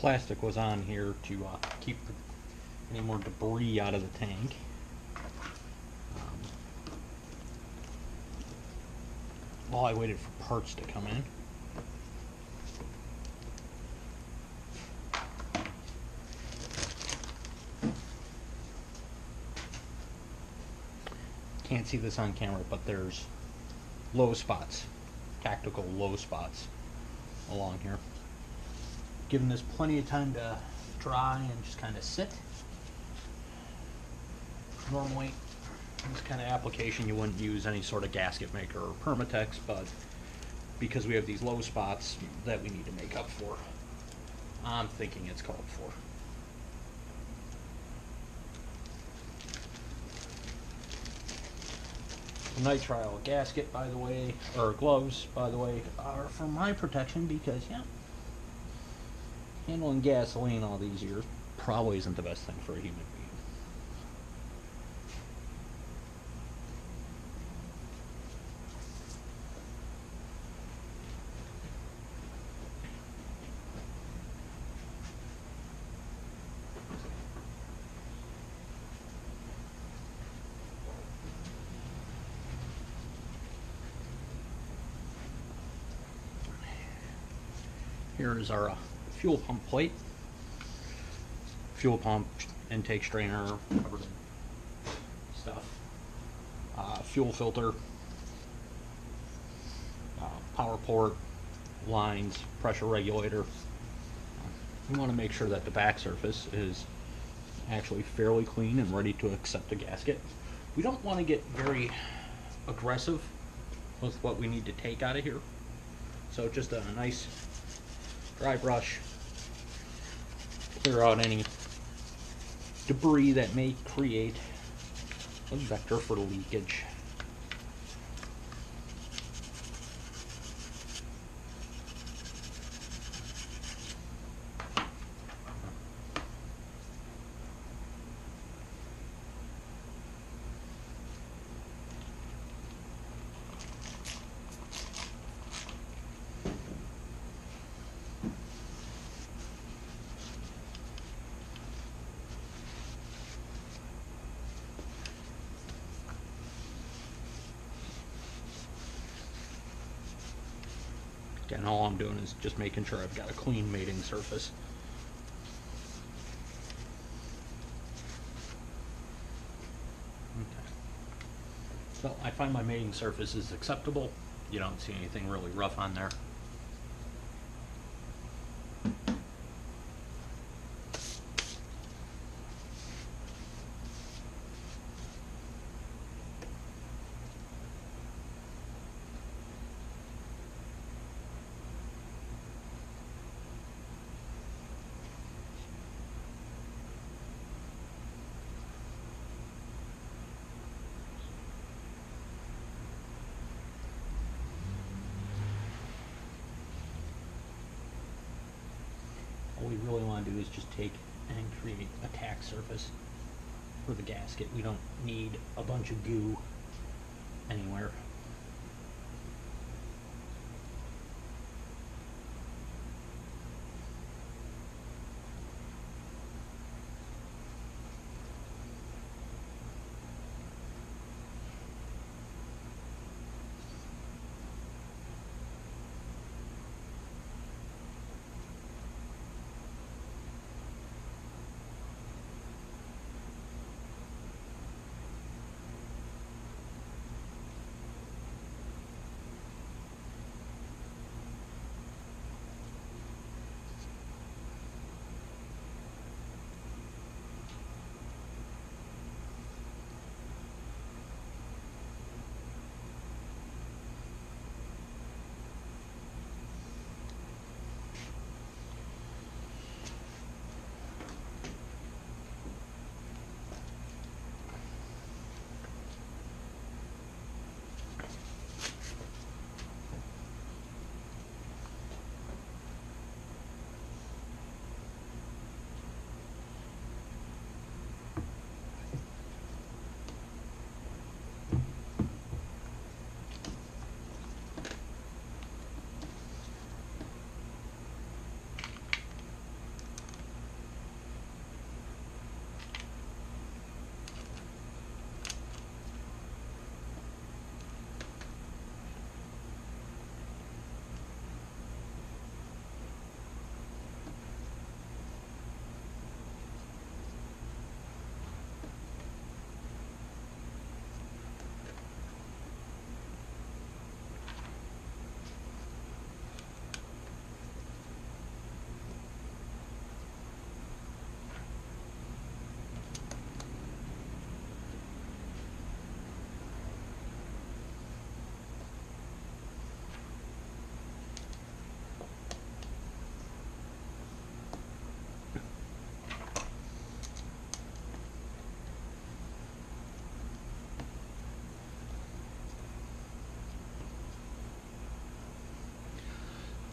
plastic was on here to keep any more debris out of the tank. While I waited for parts to come in. Can't see this on camera, but there's low spots, tactical low spots along here. Giving this plenty of time to dry and just kind of sit. Normally, in this kind of application, you wouldn't use any sort of gasket maker or Permatex, but because we have these low spots that we need to make up for, I'm thinking it's called for. Nitrile gasket, by the way, or gloves, by the way, are for my protection because, yeah, handling gasoline all these years probably isn't the best thing for a human being. Here is our fuel pump plate. Fuel pump, intake strainer, covered in stuff. Fuel filter, power port, lines, pressure regulator. We want to make sure that the back surface is actually fairly clean and ready to accept a gasket. We don't want to get very aggressive with what we need to take out of here. So just a nice dry brush, clear out any debris that may create a vector for leakage. Again, all I'm doing is just making sure I've got a clean mating surface. Okay. So I find my mating surface is acceptable. You don't see anything really rough on there. All we really want to do is just take and create a tack surface for the gasket. We don't need a bunch of goo anywhere.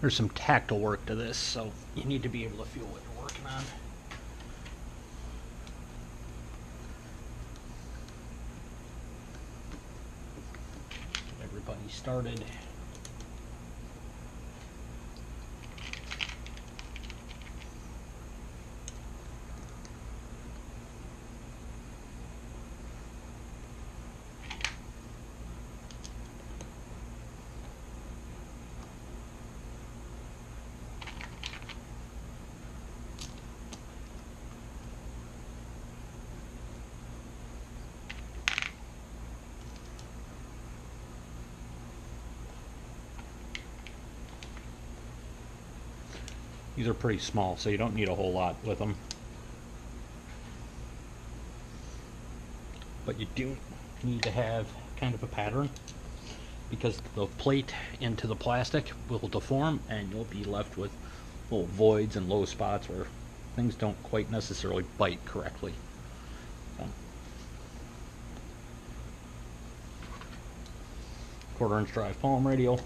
There's some tactile work to this, so you need to be able to feel what you're working on. Get everybody started. These are pretty small, so you don't need a whole lot with them. But you do need to have kind of a pattern, because the plate into the plastic will deform and you'll be left with little voids and low spots where things don't quite necessarily bite correctly. So, 1/4 inch drive palm radial.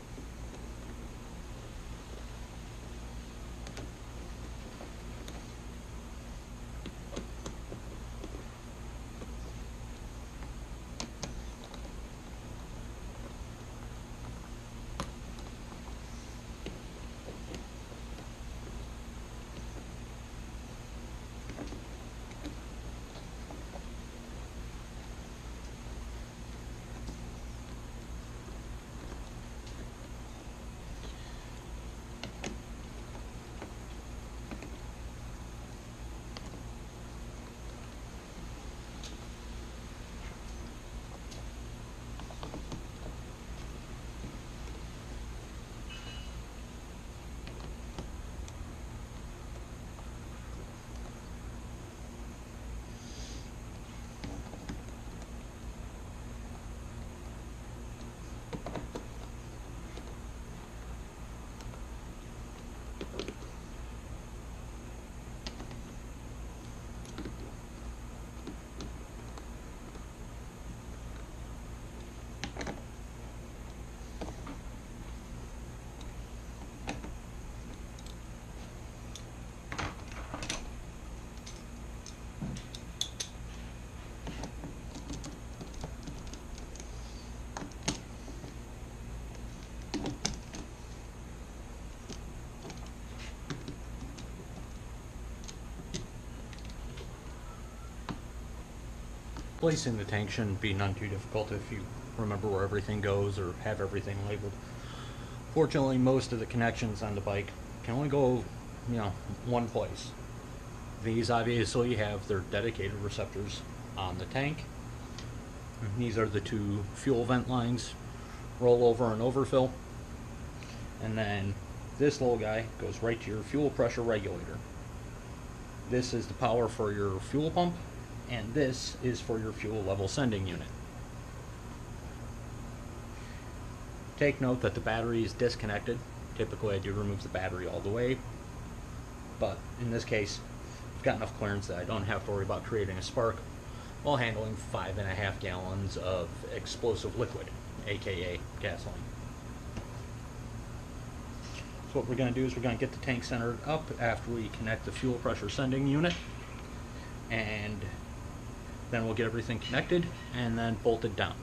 Placing the tank shouldn't be none too difficult if you remember where everything goes or have everything labeled. Fortunately, most of the connections on the bike can only go, one place. These obviously have their dedicated receptors on the tank. And these are the two fuel vent lines, rollover and overfill. And then this little guy goes right to your fuel pressure regulator. This is the power for your fuel pump, and this is for your fuel level sending unit. Take note that the battery is disconnected. Typically I do remove the battery all the way, but in this case I've got enough clearance that I don't have to worry about creating a spark while handling 5.5 gallons of explosive liquid, aka gasoline. So what we're going to do is we're going to get the tank centered up after we connect the fuel pressure sending unit, and then we'll get everything connected and then bolted down.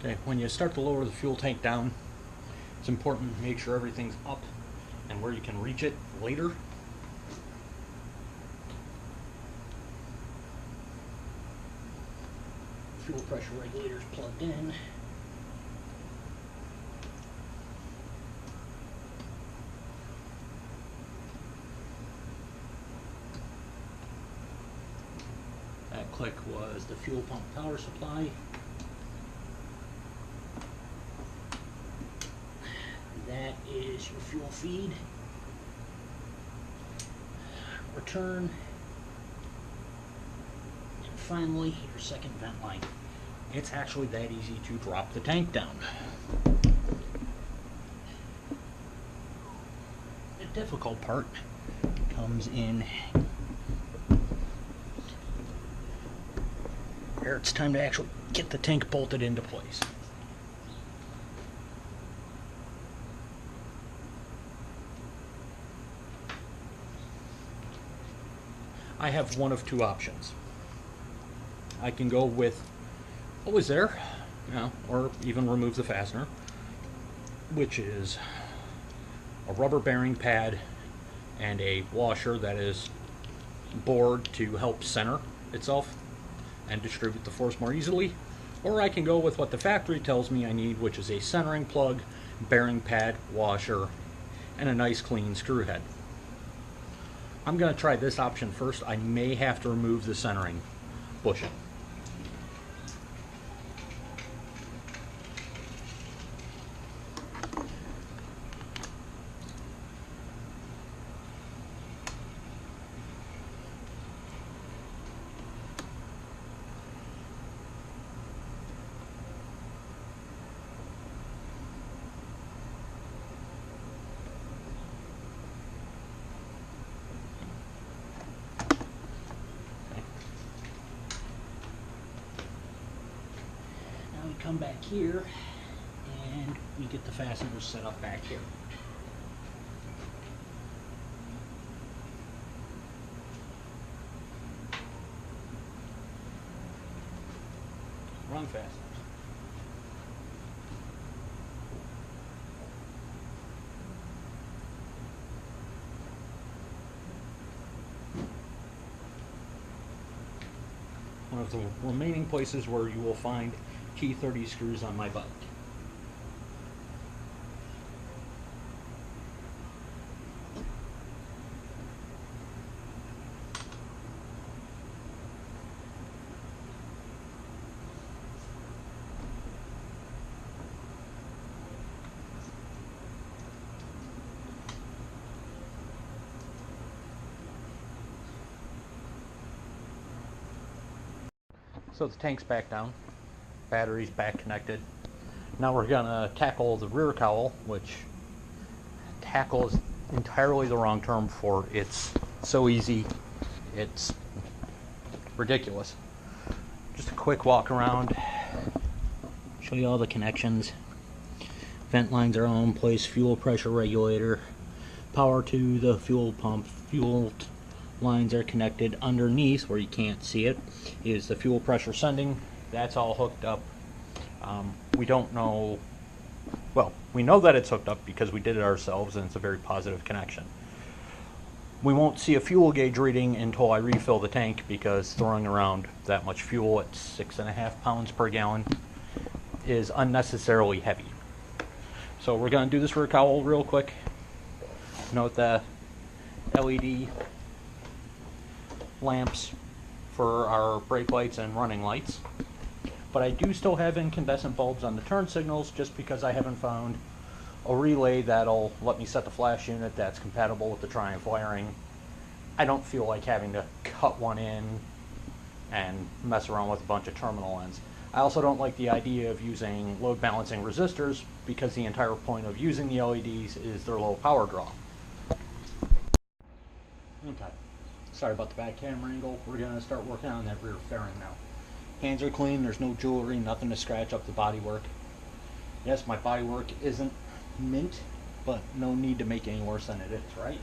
Okay, when you start to lower the fuel tank down, it's important to make sure everything's up and where you can reach it later. Fuel pressure regulator's plugged in. click was the fuel pump power supply. That is your fuel feed. Return. And finally, your second vent line. It's actually that easy to drop the tank down. The difficult part comes in where it's time to actually get the tank bolted into place. I have one of two options. I can go with what was there, or even remove the fastener, which is a rubber bearing pad and a washer that is bored to help center itself and distribute the force more easily. Or I can go with what the factory tells me I need, which is a centering plug, bearing pad, washer, and a nice clean screw head. I'm going to try this option first. I may have to remove the centering bushing. We come back here and we get the fasteners set up back here. Wrong fasteners. One of the remaining places where you will find T30 screws on my bike. So the tank's back down. Battery's back connected. Now we're gonna tackle the rear cowl, which tackle is entirely the wrong term for it's so easy, it's ridiculous. Just a quick walk around, show you all the connections. Vent lines are all in place, fuel pressure regulator, power to the fuel pump, fuel lines are connected. Underneath, where you can't see it, is the fuel pressure sending. That's all hooked up. We don't know, well, we know that it's hooked up because we did it ourselves and it's a very positive connection. We won't see a fuel gauge reading until I refill the tank because throwing around that much fuel at 6.5 pounds per gallon is unnecessarily heavy. So we're going to do this rear cowl real quick. Note the LED lamps for our brake lights and running lights. But I do still have incandescent bulbs on the turn signals just because I haven't found a relay that'll let me set the flash unit that's compatible with the Triumph wiring. I don't feel like having to cut one in and mess around with a bunch of terminal ends. I also don't like the idea of using load balancing resistors because the entire point of using the LEDs is their low power draw. Okay, sorry about the bad camera angle. We're going to start working on that rear fairing now. Hands are clean, there's no jewelry, nothing to scratch up the bodywork. Yes, my bodywork isn't mint, but no need to make it any worse than it is, right?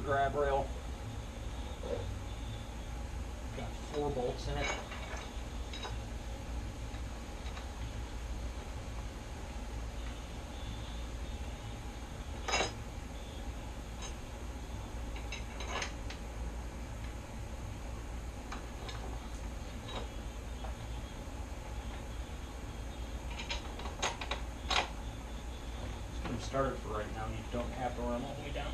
grab rail. Got 4 bolts in it. Started for right now. You don't have to run all the way down.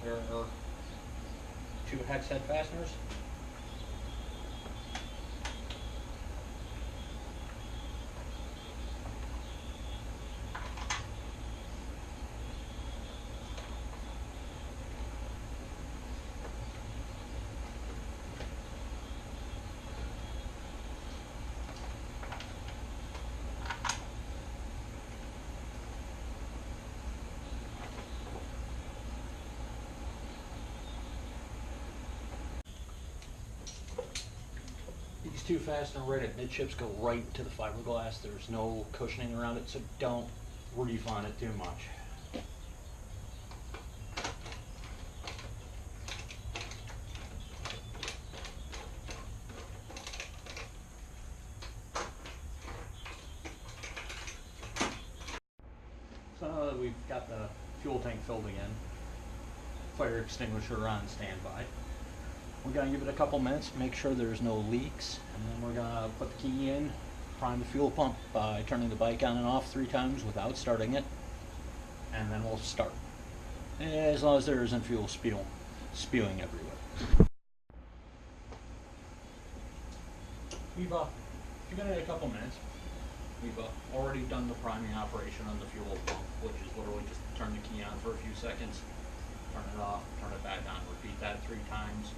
There are 2 hex head fasteners. These 2 fastener right at midships go right into the fiberglass. There's no cushioning around it, so don't reef on it too much. So now that we've got the fuel tank filled again, fire extinguisher on standby, we're going to give it a couple minutes, make sure there's no leaks, and then we're going to put the key in, prime the fuel pump by turning the bike on and off 3 times without starting it, and then we'll start. As long as there isn't fuel spewing everywhere. You're going to need a couple minutes. We've already done the priming operation on the fuel pump, which is literally just turn the key on for a few seconds, turn it off, turn it back on, repeat that 3 times.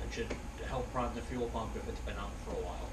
It should help prime the fuel pump if it's been out for a while.